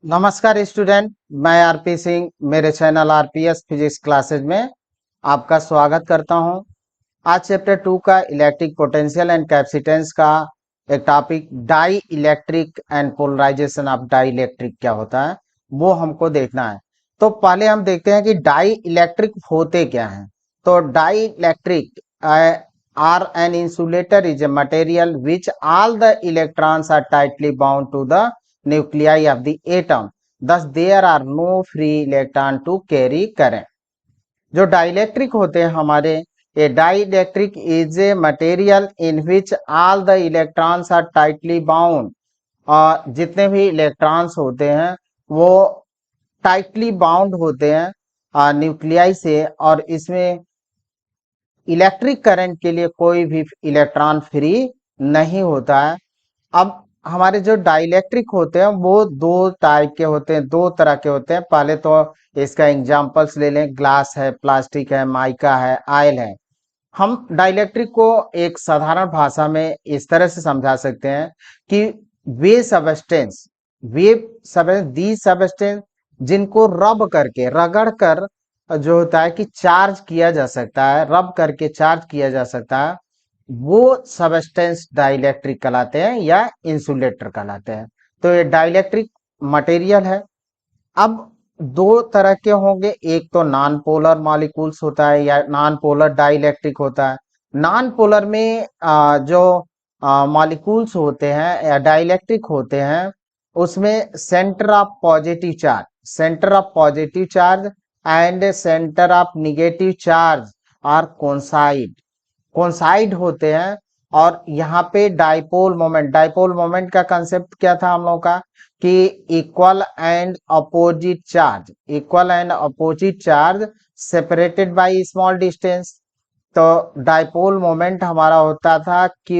नमस्कार स्टूडेंट, मैं आरपी सिंह मेरे चैनल आरपीएस फिजिक्स क्लासेज में आपका स्वागत करता हूं। आज चैप्टर 2 का इलेक्ट्रिक पोटेंशियल एंड कैपेसिटेंस का एक topic dielectric and polarisation of dielectric क्या होता है वो हमको देखना है। तो पहले हम देखते हैं कि डाई इलेक्ट्रिक होते क्या हैं। तो dielectric or an insulator is a material which all the electrons are tightly bound to the nuclei of the atom, thus there are no free electron to carry current। जो dielectric होते हैं हमारे, A dielectric is a material in which all the electrons are tightly bound. और जितने भी electrons होते हैं वो टाइटली बाउंड होते हैं न्यूक्लियाई से, और इसमें इलेक्ट्रिक करंट के लिए कोई भी इलेक्ट्रॉन फ्री नहीं होता है। अब हमारे जो डाइलेक्ट्रिक होते हैं वो दो टाइप के होते हैं, दो तरह के होते हैं। पहले तो इसका एग्जांपल्स ले लें, ग्लास है, प्लास्टिक है, माइका है, ऑयल है। हम डाइलेक्ट्रिक को एक साधारण भाषा में इस तरह से समझा सकते हैं कि वे सबस्टेंस दी सबस्टेंस जिनको रब करके रगड़ कर जो होता है कि चार्ज किया जा सकता है, रब करके चार्ज किया जा सकता है, वो सबस्टेंस डाइलेक्ट्रिक कहलाते हैं या इंसुलेटर कहलाते हैं। तो ये डाइलेक्ट्रिक मटेरियल है। अब दो तरह के होंगे, एक तो नॉन पोलर मॉलिक्यूल्स होता है या नॉन पोलर डाइलेक्ट्रिक होता है। नॉन पोलर में जो मॉलिक्यूल्स होते हैं या डाइलेक्ट्रिक होते हैं उसमें centre of positive charge and centre of negative charge are coincide होते हैं। और यहाँ पे डाइपोल मोमेंट का कंसेप्ट क्या था हम लोग का कि equal and opposite charge separated by small distance. तो डाइपोल मोमेंट हमारा होता था Q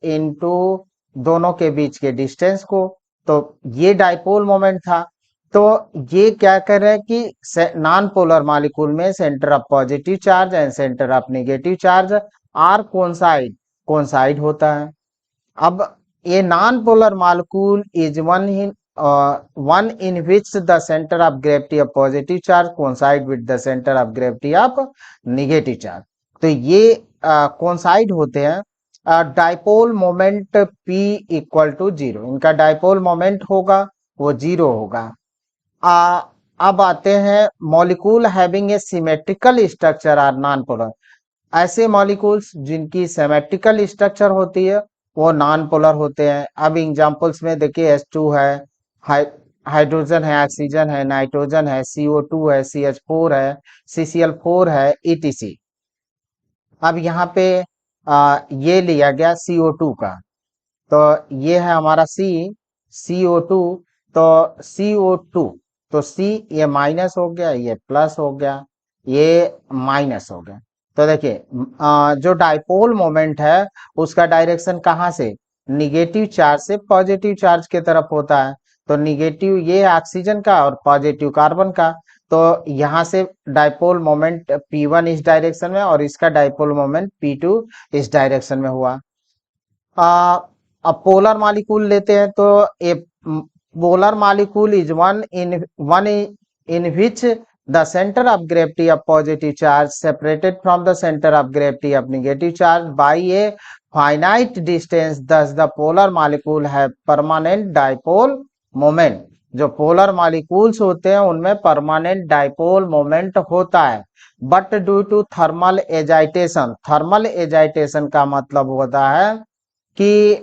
इंटू दोनों के बीच के डिस्टेंस को। तो ये डाइपोल मोमेंट था। तो ये क्या कर रहे हैं कि नॉन पोलर मॉलिक्यूल में centre of positive charge and centre of negative charge are coincide होता है। अब ये non polar molecule is one in which the centre of gravity of positive charge coincide with the centre of gravity of negative charge. तो ये coincide होते हैं। Dipole moment P equal to 0, इनका dipole moment होगा वो 0 होगा। अब आते हैं molecule having a symmetrical structure are non polar. ऐसे मॉलिक्यूल्स जिनकी सिमेट्रिकल स्ट्रक्चर होती है वो नॉन पोलर होते हैं। अब एग्जांपल्स में देखिए H2 है, हाइड्रोजन है, ऑक्सीजन है, नाइट्रोजन है, CO2 है, CH4 है, CCl4 है, etc। अब यहाँ पे ये लिया गया CO2 का, तो ये है हमारा CO2। तो CO2 तो C ये माइनस हो गया, ये प्लस हो गया, ये माइनस हो गया। तो देखिए जो डाइपोल मोमेंट है उसका डायरेक्शन कहाँ से, निगेटिव चार्ज से पॉजिटिव चार्ज की तरफ होता है। तो निगेटिव ये ऑक्सीजन का और पॉजिटिव कार्बन का। तो यहाँ से डाइपोल मोमेंट P1 इस डायरेक्शन में और इसका डाइपोल मोमेंट P2 इस डायरेक्शन में हुआ। अब पोलर मॉलिक्यूल लेते हैं तो ए polar molecule is one in which the center of gravity of positive charge separated from the center of gravity of negative charge by a finite distance, thus the polar molecule have permanent dipole moment। जो polar molecules होते हैं उनमें permanent dipole moment होता है, but due to thermal एजाइटेशन का मतलब होता है कि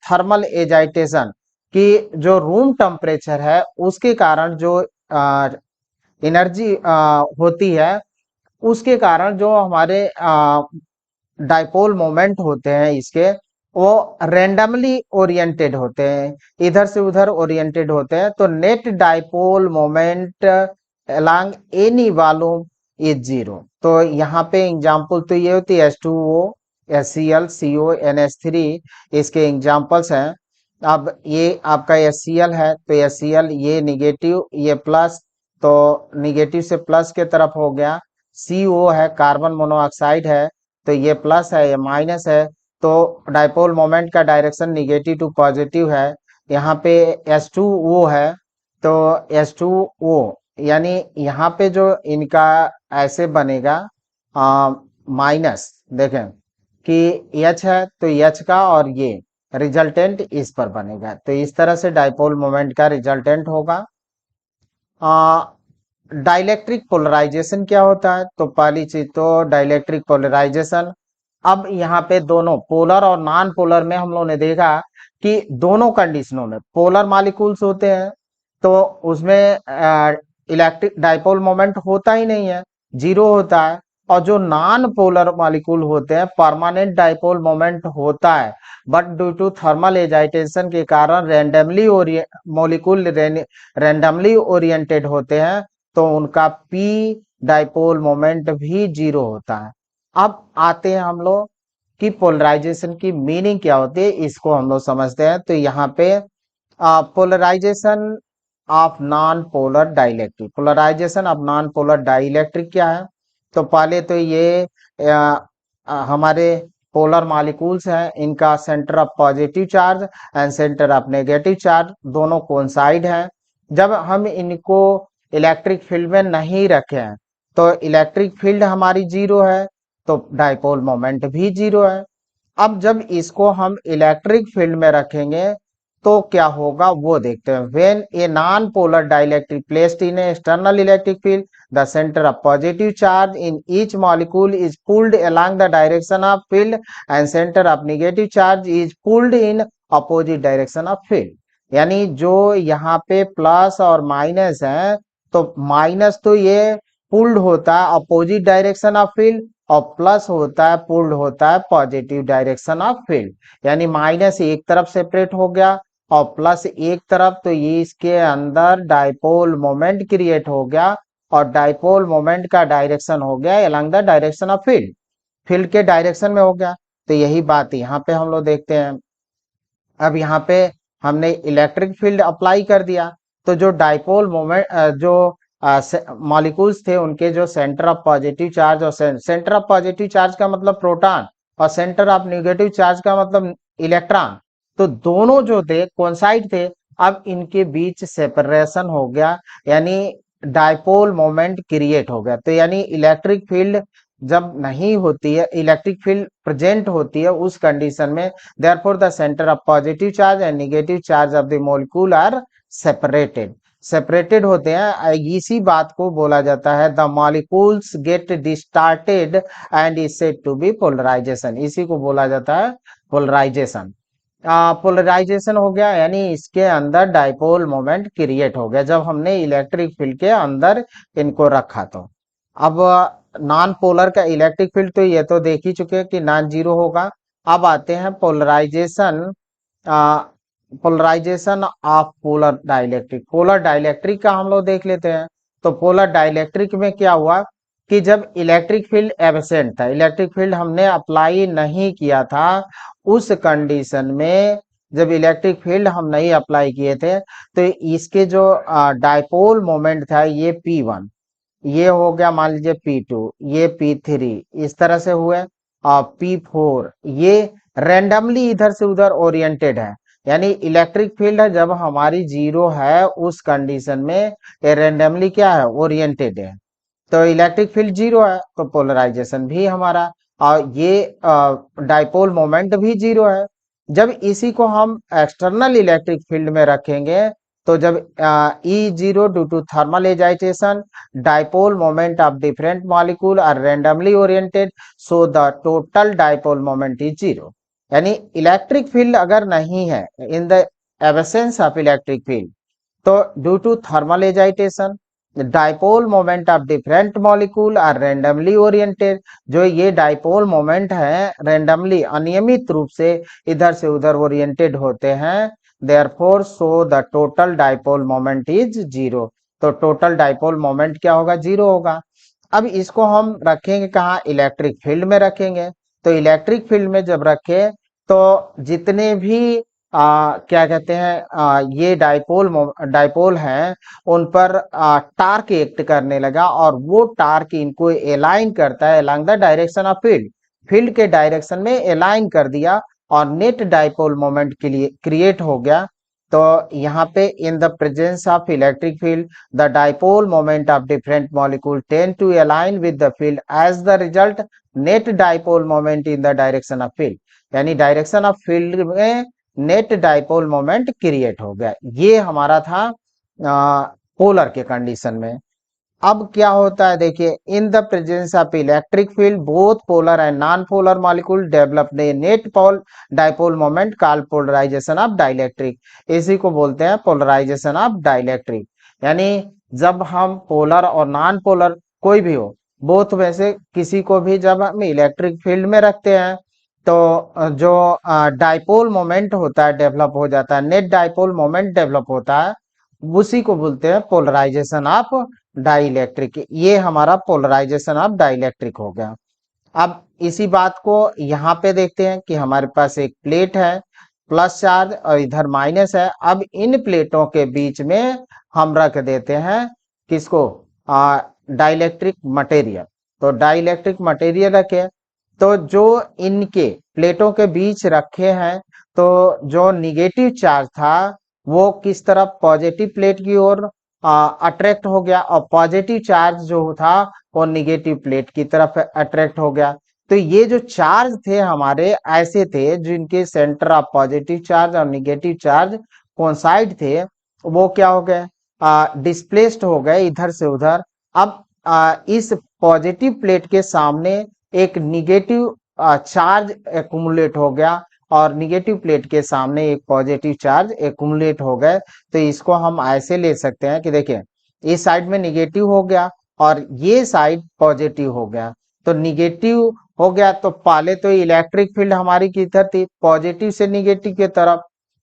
थर्मल एजाइटेशन की जो रूम टेम्परेचर है उसके कारण जो एनर्जी होती है उसके कारण जो हमारे डाइपोल मोमेंट होते हैं इसके वो रेंडमली ओरिएंटेड होते हैं, इधर से उधर ओरिएंटेड होते हैं। तो net dipole moment along any volume is 0। तो यहाँ पे एग्जांपल तो ये होती है H2O, HCl, CO, NH3 इसके एग्जांपल्स हैं। अब ये आपका HCl है तो HCl ये निगेटिव ये प्लस, तो निगेटिव से प्लस के तरफ हो गया। CO है कार्बन मोनोऑक्साइड है तो ये प्लस है ये माइनस है। तो डाइपोल मोमेंट का डायरेक्शन निगेटिव टू पॉजिटिव है। यहाँ पे H2O है तो H2O, यानी यहाँ पे जो इनका ऐसे बनेगा माइनस, देखें कि H है तो H का और ये रिजल्टेंट इस पर बनेगा, तो इस तरह से डाइपोल मोमेंट का रिजल्टेंट होगा। डाइलेक्ट्रिक पोलराइजेशन क्या होता है? तो पहली चीज तो डाइलेक्ट्रिक पोलराइजेशन, अब यहाँ पे दोनों पोलर और नॉन पोलर में हम लोगों ने देखा कि दोनों कंडीशनों में पोलर मॉलिक्यूल्स होते हैं तो उसमें इलेक्ट्रिक डाइपोल मोमेंट होता ही नहीं है, जीरो होता है। और जो नॉन पोलर मॉलिक्यूल होते हैं परमानेंट डाइपोल मोमेंट होता है, but due to thermal excitation के कारण रैंडमली मॉलिक्यूल रैंडमली ओरिएंटेड होते हैं तो उनका पी डाइपोल मोमेंट भी जीरो होता है। अब आते हैं हम लोग कि पोलराइजेशन की मीनिंग क्या होती है, इसको हम लोग समझते हैं। तो यहाँ पे polarisation of non polar dielectric, polarisation of non polar dielectric क्या है? तो पहले तो ये हमारे पोलर मॉलिक्यूल्स हैं, इनका centre of positive charge and centre of negative charge दोनों कोइंसाइड हैं। जब हम इनको इलेक्ट्रिक फील्ड में नहीं रखे हैं तो इलेक्ट्रिक फील्ड हमारी जीरो है तो डाइपोल मोमेंट भी जीरो है। अब जब इसको हम इलेक्ट्रिक फील्ड में रखेंगे तो क्या होगा वो देखते हैं। When a non polar dielectric placed in external electric field, the centre of positive charge in each molecule is pulled along the direction of field and centre of negative charge is pulled in opposite direction of field. यानी जो यहाँ पे plus और minus है तो minus तो ये pulled होता है अपोजिट डायरेक्शन ऑफ फील्ड और प्लस होता है पुल्ड होता है पॉजिटिव डायरेक्शन ऑफ फील्ड। यानी माइनस एक तरफ सेपरेट हो गया और प्लस एक तरफ, तो ये इसके अंदर डाइपोल मोमेंट क्रिएट हो गया और डाइपोल मोमेंट का डायरेक्शन हो गया along the direction of field, field के डायरेक्शन में हो गया। तो यही बात यहाँ पे हम लोग देखते हैं। अब यहाँ पे हमने इलेक्ट्रिक फील्ड अप्लाई कर दिया तो जो डाइपोल मोमेंट जो मॉलिक्यूल्स थे उनके जो सेंटर ऑफ पॉजिटिव चार्ज और सेंटर ऑफ पॉजिटिव चार्ज का मतलब प्रोटॉन और सेंटर ऑफ नेगेटिव चार्ज का मतलब इलेक्ट्रॉन, तो दोनों जो थे कोइंसाइड थे। अब इनके बीच सेपरेशन हो गया यानी डाइपोल मोमेंट क्रिएट हो गया। तो यानी इलेक्ट्रिक फील्ड जब नहीं होती है, इलेक्ट्रिक फील्ड प्रेजेंट होती है उस कंडीशन में therefore the centre of positive charge and negative charge of the molecule are separated, separated होते हैं। इसी बात को बोला जाता है the molecules get distorted and is said to be polarisation, इसी को बोला जाता है पोलराइजेशन। पोलराइजेशन हो गया यानी इसके अंदर डाइपोल मोमेंट क्रिएट हो गया जब हमने इलेक्ट्रिक फील्ड के अंदर इनको रखा। तो अब नॉन पोलर का इलेक्ट्रिक फील्ड तो ये तो देख ही चुके हैं कि नॉन जीरो होगा। अब आते हैं polarisation, polarisation of polar dielectric, polar dielectric का हम लोग देख लेते हैं। तो पोलर डाइलेक्ट्रिक में क्या हुआ कि जब इलेक्ट्रिक फील्ड एब्सेंट था, इलेक्ट्रिक फील्ड हमने अप्लाई नहीं किया था, उस कंडीशन में जब इलेक्ट्रिक फील्ड हम नहीं अप्लाई किए थे तो इसके जो डाइपोल मोमेंट था ये P1, ये हो गया मान लीजिए P2, ये P3, इस तरह से हुए। और P4 ये रेंडमली इधर से उधर ओरिएंटेड है, यानी इलेक्ट्रिक फील्ड है जब हमारी जीरो है उस कंडीशन में ये रेंडमली क्या है, ओरिएंटेड है। तो इलेक्ट्रिक फील्ड जीरो है तो पोलराइजेशन भी हमारा और ये डाइपोल मोमेंट भी जीरो है। जब इसी को हम एक्सटर्नल इलेक्ट्रिक फील्ड में रखेंगे तो जब E zero due to thermal excitation dipole moment of different molecule are randomly oriented so the total dipole moment is zero. यानी इलेक्ट्रिक फील्ड अगर नहीं है, in the absence of electric field, तो due to thermal excitation dipole moment of different molecule are randomly oriented, जो ये dipole moment है randomly अनियमित रूप से इधर से उधर ओरिएंटेड होते हैं। Therefore so the total dipole moment is zero, तो टोटल डाइपोल मोमेंट क्या होगा, जीरो होगा। अब इसको हम रखेंगे कहाँ, इलेक्ट्रिक फील्ड में रखेंगे। तो इलेक्ट्रिक फील्ड में जब रखे तो जितने भी क्या कहते हैं ये डाइपोल हैं उन पर टार्क एक्ट करने लगा और वो टार्क इनको अलाइन करता है along the direction of field, field के डायरेक्शन में अलाइन कर दिया और नेट डाइपोल मोमेंट के लिए क्रिएट हो गया। तो यहाँ पे in the presence of electric field the dipole moment of different molecule tend to align with the field as the result net dipole moment in the direction of field, यानी direction of field में net dipole moment create हो गया। ये हमारा था polar के condition में। अब क्या होता है देखिए, in the presence of electric field both polar and non polar molecule develop the net pole dipole moment called polarization of dielectric. इसी को बोलते हैं पोलराइजेशन ऑफ डाइलेक्ट्रिक। यानी जब हम पोलर और नॉन पोलर कोई भी हो, बोथ में से किसी को भी जब हम इलेक्ट्रिक फील्ड में रखते हैं तो जो डाइपोल मोमेंट होता है डेवलप हो जाता है, नेट डाइपोल मोमेंट डेवलप होता है, उसी को बोलते हैं पोलराइजेशन ऑफ डाइलेक्ट्रिक। ये हमारा पोलराइजेशन ऑफ डाइलेक्ट्रिक हो गया। अब इसी बात को यहाँ पे देखते हैं कि हमारे पास एक प्लेट है प्लस चार्ज और इधर माइनस है। अब इन प्लेटों के बीच में हम रख देते हैं किसको, डाइलेक्ट्रिक मटेरियल। तो डाइलेक्ट्रिक मटेरियल रखे, तो जो इनके प्लेटों के बीच रखे हैं तो जो निगेटिव चार्ज था वो किस तरफ, पॉजिटिव प्लेट की ओर अट्रैक्ट हो गया, और पॉजिटिव चार्ज जो था वो निगेटिव प्लेट की तरफ अट्रैक्ट हो गया। तो ये जो चार्ज थे हमारे ऐसे थे जिनके सेंटर ऑफ पॉजिटिव चार्ज और निगेटिव चार्ज कोइंसाइड थे, वो क्या हो गए, डिस्प्लेस्ड हो गए इधर से उधर। अब इस पॉजिटिव प्लेट के सामने एक निगेटिव चार्ज एक्युमुलेट हो गया और निगेटिव प्लेट के सामने एक पॉजिटिव चार्ज एक्युमुलेट हो गए। तो इसको हम ऐसे ले सकते हैं कि देखिए, इस साइड में निगेटिव हो गया और ये साइड पॉजिटिव हो गया। तो निगेटिव हो गया तो पहले तो इलेक्ट्रिक फील्ड हमारी किधर थी, पॉजिटिव से निगेटिव की तरफ,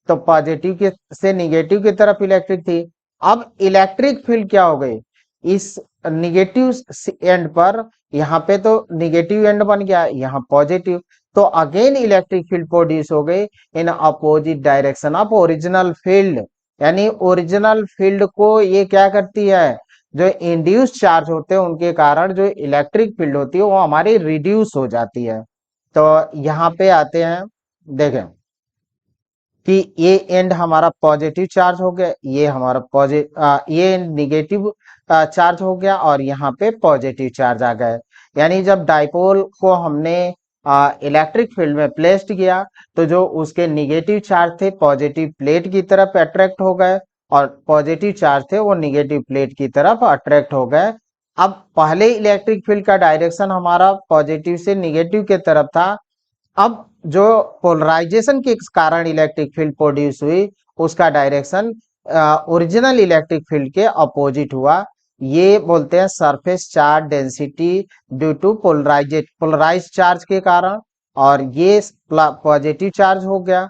तो पॉजिटिव के से निगेटिव की तरफ इलेक्ट्रिक थी। अब इलेक्ट्रिक फील्ड क्या हो गई, इस निगेटिव एंड पर, यहाँ पे तो निगेटिव एंड बन गया, यहाँ पॉजिटिव, तो अगेन इलेक्ट्रिक फील्ड प्रोड्यूस हो गई in opposite direction of original field. यानी ओरिजिनल फील्ड को ये क्या करती है, जो इंड्यूस चार्ज होते हैं उनके कारण जो इलेक्ट्रिक फील्ड होती है वो हमारी रिड्यूस हो जाती है। तो यहाँ पे आते हैं, देखें कि ये एंड हमारा पॉजिटिव चार्ज हो गया, ये हमारा ये निगेटिव चार्ज हो गया और यहाँ पे पॉजिटिव चार्ज आ गए। यानी जब डाइपोल को हमने इलेक्ट्रिक फील्ड में प्लेस्ड किया तो जो उसके निगेटिव चार्ज थे पॉजिटिव प्लेट की तरफ अट्रैक्ट हो गए और पॉजिटिव चार्ज थे वो निगेटिव प्लेट की तरफ अट्रैक्ट हो गए। अब पहले इलेक्ट्रिक फील्ड का डायरेक्शन हमारा पॉजिटिव से निगेटिव के तरफ था। अब जो पोलराइजेशन के कारण इलेक्ट्रिक फील्ड प्रोड्यूस हुई उसका डायरेक्शन ओरिजिनल इलेक्ट्रिक फील्ड के अपोजिट हुआ। ये बोलते हैं surface charge density due to polarize charge के कारण, और ये पॉजिटिव चार्ज हो गया।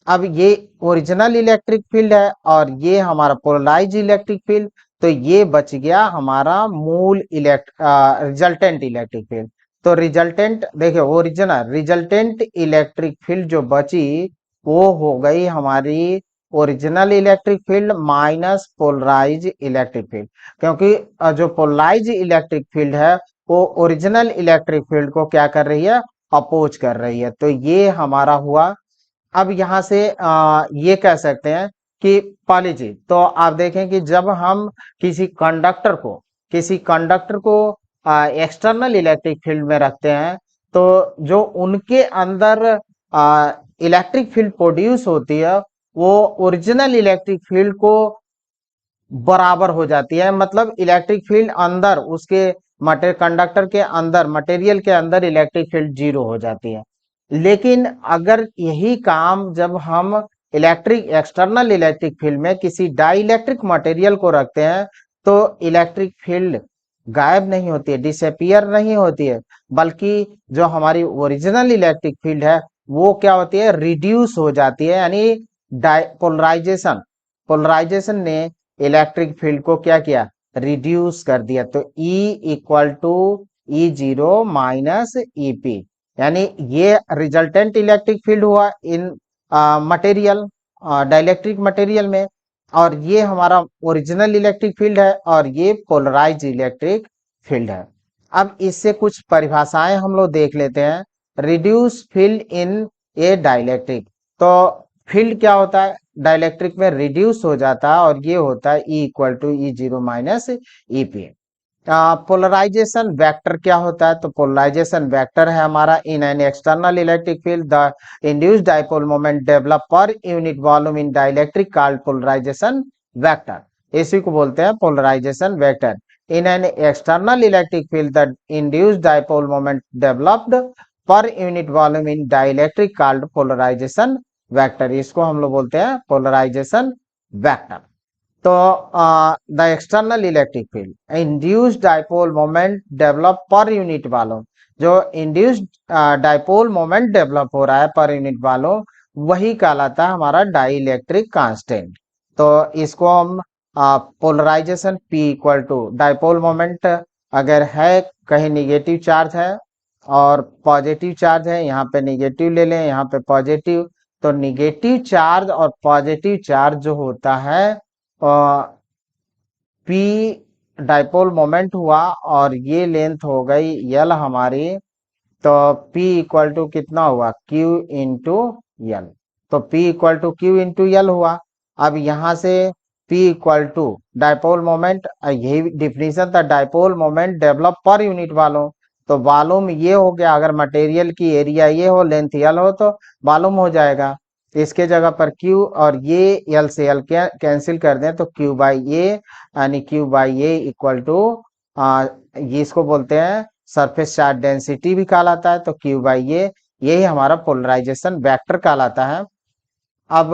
अब ये ओरिजिनल इलेक्ट्रिक फील्ड है और ये हमारा पोलराइज इलेक्ट्रिक फील्ड, तो ये बच गया हमारा मूल रिजल्टेंट इलेक्ट्रिक फील्ड। तो रिजल्टेंट देखिए, ओरिजिनल रिजल्टेंट इलेक्ट्रिक फील्ड जो बची वो हो गई हमारी original electric field minus polarize electric field, क्योंकि जो पोलराइज इलेक्ट्रिक फील्ड है वो ओरिजिनल इलेक्ट्रिक फील्ड को क्या कर रही है, अपोज कर रही है। तो ये हमारा हुआ। अब यहाँ से ये कह सकते हैं कि पहली चीज तो आप देखें कि जब हम किसी कंडक्टर को एक्सटर्नल इलेक्ट्रिक फील्ड में रखते हैं तो जो उनके अंदर इलेक्ट्रिक फील्ड प्रोड्यूस होती है वो ओरिजिनल इलेक्ट्रिक फील्ड को बराबर हो जाती है। मतलब इलेक्ट्रिक फील्ड अंदर उसके कंडक्टर के अंदर मटेरियल के अंदर इलेक्ट्रिक फील्ड 0 हो जाती है। लेकिन अगर यही काम जब हम एक्सटर्नल इलेक्ट्रिक फील्ड में किसी डाइलेक्ट्रिक मटेरियल को रखते हैं तो इलेक्ट्रिक फील्ड गायब नहीं होती है, डिसअपियर नहीं होती है, बल्कि जो हमारी ओरिजिनल इलेक्ट्रिक फील्ड है वो क्या होती है, रिड्यूस हो जाती है। यानी पोलराइजेशन ने इलेक्ट्रिक फील्ड को क्या किया, रिड्यूस कर दिया। तो E equal to E0 minus EP, यानी ये रिजल्टेंट इलेक्ट्रिक फील्ड हुआ इन मटेरियल, डाइलेक्ट्रिक मटेरियल में, और ये हमारा ओरिजिनल इलेक्ट्रिक फील्ड है और ये पोलराइज इलेक्ट्रिक फील्ड है। अब इससे कुछ परिभाषाएं हम लोग देख लेते हैं। रिड्यूस फील्ड इन ए डाइलेक्ट्रिक, तो फील्ड क्या होता है, डाइलेक्ट्रिक में रिड्यूस हो जाता है और ये होता है E equal to E0 minus EP। Polarization vector क्या होता है, तो पोलराइजेशन वेक्टर है हमारा in an external electric field the induced dipole moment develop per unit volume in dielectric called polarization vector. इसी को बोलते हैं polarization vector. In an external electric field the induced dipole moment developed per unit volume in dielectric called polarization vector. इसको हम लोग बोलते हैं polarization vector. तो the external electric field induced dipole moment develop per unit वालों, जो induced dipole moment develop हो रहा है पर यूनिट वालों, वही कहलाता है हमारा डाइलेक्ट्रिक कांस्टेंट। तो इसको हम polarization P equal to dipole moment अगर है कहीं निगेटिव चार्ज है और पॉजिटिव चार्ज है, यहाँ पे निगेटिव ले लें, यहाँ पे पॉजिटिव, तो निगेटिव चार्ज और पॉजिटिव चार्ज जो होता है P डाइपोल मोमेंट हुआ और ये लेंथ हो गई L हमारी, तो P इक्वल टू कितना हुआ Q इंटू L। तो P equal to Q into L हुआ। अब यहाँ से P equal to dipole moment, यही डिफिनीशन था, dipole moment develop per unit volume. तो वॉल्यूम ये हो गया, अगर मटेरियल की एरिया ये हो, लेंथ L हो, तो वॉल्यूम हो जाएगा। इसके जगह पर Q और ये L से L कैंसिल कर दें तो Q बाई ए, यानी Q by A equal to ये इसको बोलते हैं सरफेस चार्ज डेंसिटी भी कहलाता है, तो Q बाई ए, यही हमारा पोलराइजेशन वेक्टर कहलाता है। अब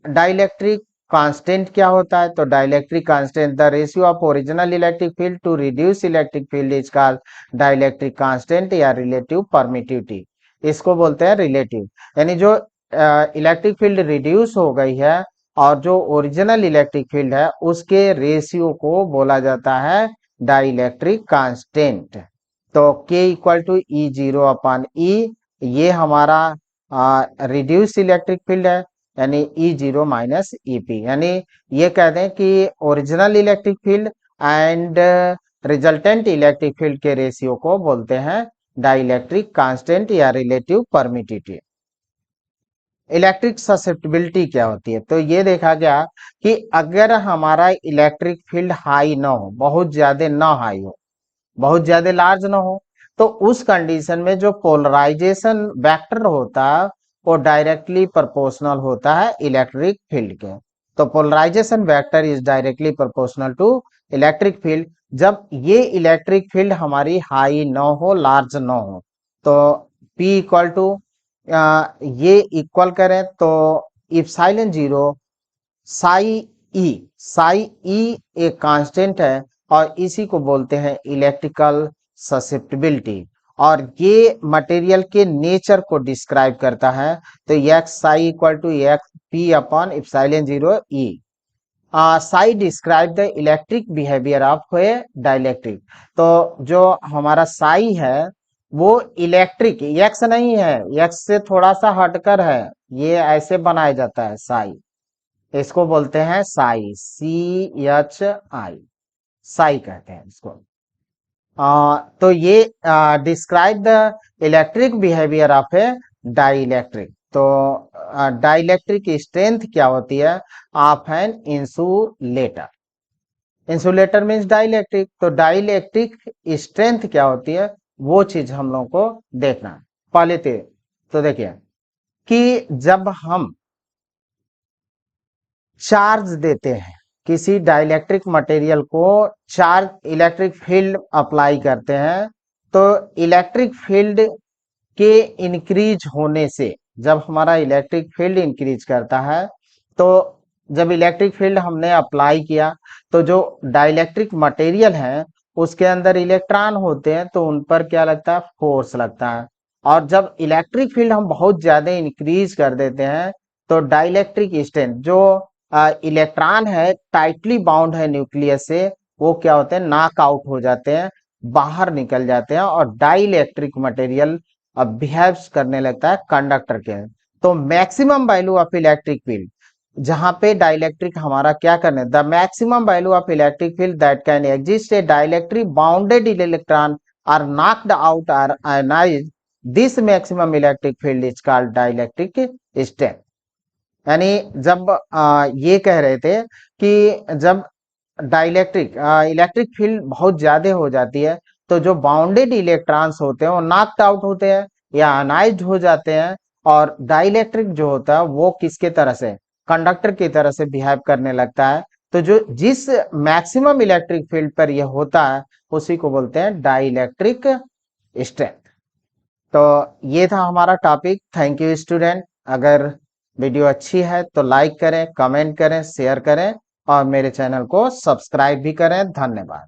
डाइलेक्ट्रिक कांस्टेंट क्या होता है, तो dielectric constant the ratio of original electric field to reduce electric field is called dielectric constant या रिलेटिव परमिटिविटी। इसको बोलते हैं रिलेटिव, यानी जो इलेक्ट्रिक फील्ड रिड्यूस हो गई है और जो ओरिजिनल इलेक्ट्रिक फील्ड है उसके रेशियो को बोला जाता है डाइलेक्ट्रिक कांस्टेंट। तो K equal to E0 upon E, ये हमारा रिड्यूस इलेक्ट्रिक फील्ड है, यानी E0 माइनस EP। यानी ये कह दें कि original electric field and resultant electric field के रेशियो को बोलते हैं डाइलेक्ट्रिक कांस्टेंट या रिलेटिव परमिटिविटी। इलेक्ट्रिक ससेप्टिबिलिटी क्या होती है, तो ये देखा गया कि अगर हमारा इलेक्ट्रिक फील्ड हाई ना हो, बहुत ज्यादा ना हाई हो, बहुत ज्यादा लार्ज ना हो, तो उस कंडीशन में जो पोलराइजेशन वेक्टर होता है वो डायरेक्टली प्रोपोर्शनल होता है इलेक्ट्रिक फील्ड के। तो polarization vector is directly proportional to electric field. जब ये इलेक्ट्रिक फील्ड हमारी हाई ना हो, लार्ज ना हो, तो P इक्वल टू ये इक्वल करें तो इप्सिलॉन 0 साई ई एक कांस्टेंट है और इसी को बोलते हैं इलेक्ट्रिकल ससेप्टिबिलिटी, और ये मटेरियल के नेचर को डिस्क्राइब करता है। तो x psi equal to x P upon epsilon 0 E। Psi describe the electric behaviour of a dielectric. तो जो हमारा साई है वो इलेक्ट्रिक, एक्स नहीं है, एक्स से थोड़ा सा हटकर है, ये ऐसे बनाया जाता है साई, इसको बोलते हैं साई, CHI, साई कहते हैं इसको। तो ये describe the electric behaviour of a dielectric. तो डाइलेक्ट्रिक स्ट्रेंथ क्या होती है of an insulator, insulator means dielectric, तो डाइलेक्ट्रिक स्ट्रेंथ क्या होती है वो चीज हम लोगों को देखना है। पहले तो देखिए कि जब हम चार्ज देते हैं किसी डाइलेक्ट्रिक मटेरियल को, चार्ज इलेक्ट्रिक फील्ड अप्लाई करते हैं, तो इलेक्ट्रिक फील्ड के इंक्रीज होने से, जब हमारा इलेक्ट्रिक फील्ड इंक्रीज करता है, तो जब इलेक्ट्रिक फील्ड हमने अप्लाई किया तो जो डाइलेक्ट्रिक मटेरियल है उसके अंदर इलेक्ट्रॉन होते हैं, तो उन पर क्या लगता है, फोर्स लगता है। और जब इलेक्ट्रिक फील्ड हम बहुत ज्यादा इंक्रीज कर देते हैं तो डाइलेक्ट्रिक स्ट्रेंथ, जो इलेक्ट्रॉन है टाइटली बाउंड है न्यूक्लियस से, वो क्या होते हैं, नॉक आउट हो जाते हैं, बाहर निकल जाते हैं और डाइलेक्ट्रिक मटेरियल बिहेव्स करने लगता है कंडक्टर के। तो maximum value of electric field, जहां पे डाइलेक्ट्रिक हमारा क्या करने, the maximum value of electric field that can exist a dielectric bounded electron are knocked out are ionized, this maximum electric field is called dielectric strength. यानी जब ये कह रहे थे कि जब डाइलेक्ट्रिक इलेक्ट्रिक फील्ड बहुत ज्यादा हो जाती है तो जो बाउंडेड इलेक्ट्रॉन्स होते हैं वो नॉक्ड आउट होते हैं या अनाइज्ड हो जाते हैं, और डाइलेक्ट्रिक जो होता है वो किसके तरह से, कंडक्टर की तरह से बिहेव करने लगता है। तो जो जिस मैक्सिमम इलेक्ट्रिक फील्ड पर यह होता है उसी को बोलते हैं डाइलेक्ट्रिक स्ट्रेंथ। तो ये था हमारा टॉपिक। Thank you student. अगर वीडियो अच्छी है तो लाइक करें, कमेंट करें, शेयर करें और मेरे चैनल को सब्सक्राइब भी करें। धन्यवाद।